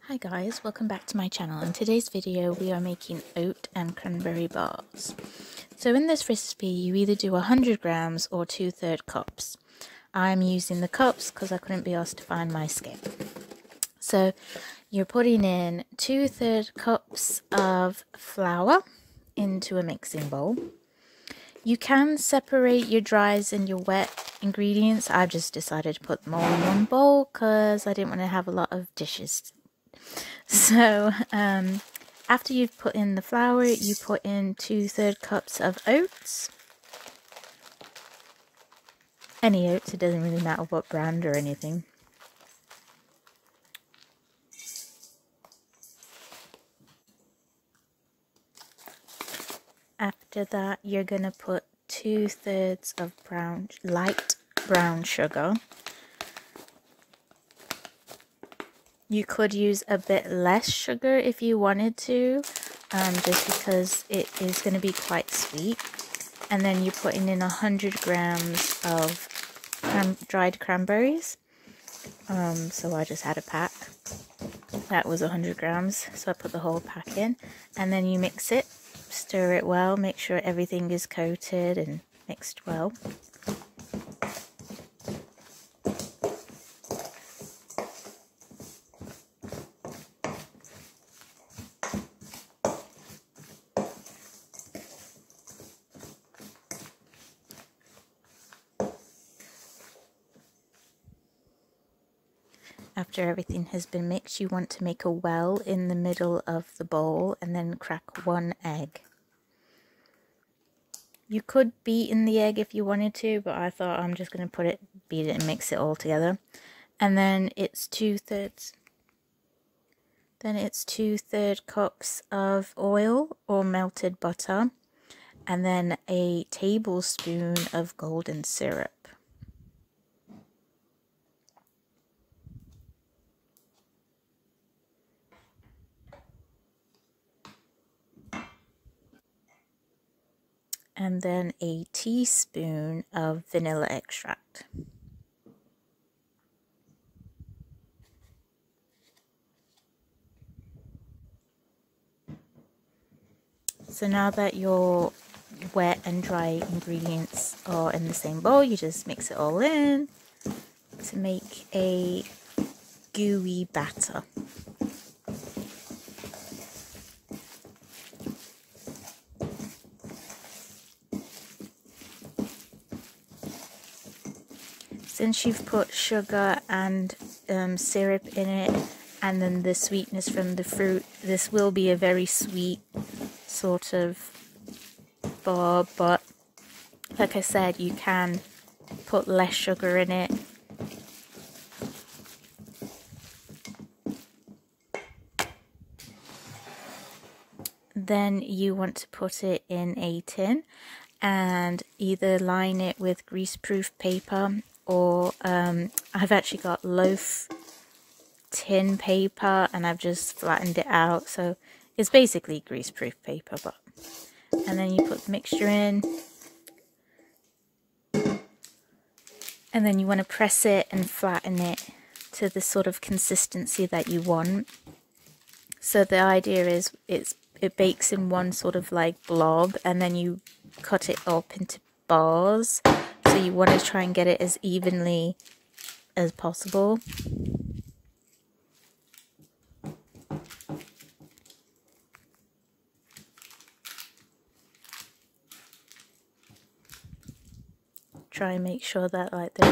Hi guys, welcome back to my channel. In today's video we are making oat and cranberry bars. So in this recipe you either do 100 grams or 2/3 cups. I'm using the cups because I couldn't be asked to find my scale. So you're putting in 2/3 cups of flour into a mixing bowl. You can separate your dries and your wet ingredients. I just decided to put them all in one bowl because I didn't want to have a lot of dishes. So after you've put in the flour, you put in 2/3 cups of oats. Any oats, it doesn't really matter what brand or anything. After that, you're going to put 2/3 of light brown sugar. You could use a bit less sugar if you wanted to, just because it is going to be quite sweet. And then you're putting in 100 grams of dried cranberries. So I just had a pack. That was 100 grams, so I put the whole pack in. And then you mix it, stir it well, make sure everything is coated and mixed well. After everything has been mixed, you want to make a well in the middle of the bowl and then crack 1 egg. You could beat in the egg if you wanted to, but I thought I'm just going to beat it and mix it all together. And then it's 2/3 cups of oil or melted butter, and then a tablespoon of golden syrup. And then a teaspoon of vanilla extract. So now that your wet and dry ingredients are in the same bowl, you just mix it all in to make a gooey batter. Since you've put sugar and syrup in it, and then the sweetness from the fruit, this will be a very sweet sort of bar, but like I said, you can put less sugar in it. Then you want to put it in a tin and either line it with greaseproof paper, or I've actually got loaf tin paper and I've just flattened it out, so it's basically greaseproof paper. And then you put the mixture in, and then you want to press it and flatten it to the sort of consistency that you want. So the idea is it bakes in one sort of like blob, and then you cut it up into bars. So you want to try and get it as evenly as possible. Try and make sure that like the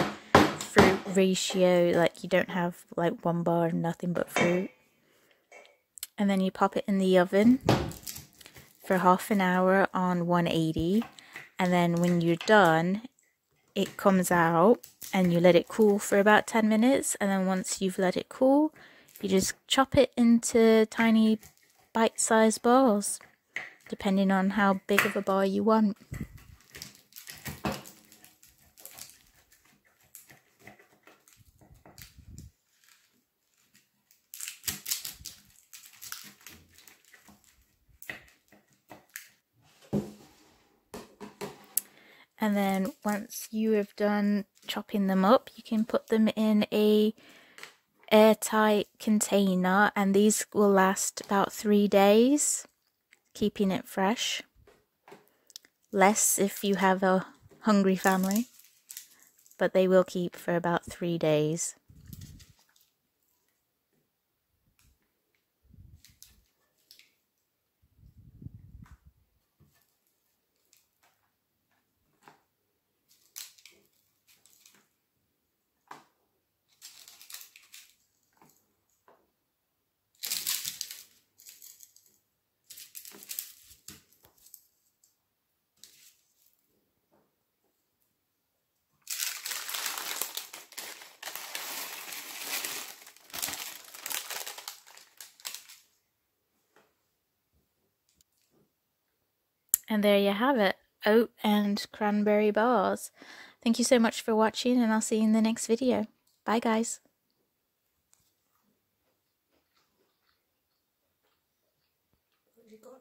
fruit ratio, like you don't have like 1 bar of nothing but fruit. And then you pop it in the oven for half an hour on 180, and then when you're done, it comes out and you let it cool for about 10 minutes, and then once you've let it cool, you just chop it into tiny bite-sized bars, depending on how big of a bar you want. And then once you have done chopping them up, you can put them in a airtight container, and these will last about 3 days, keeping it fresh. Less if you have a hungry family, but they will keep for about 3 days. And there you have it, oat and cranberry bars. Thank you so much for watching, and I'll see you in the next video. Bye guys. What have you got?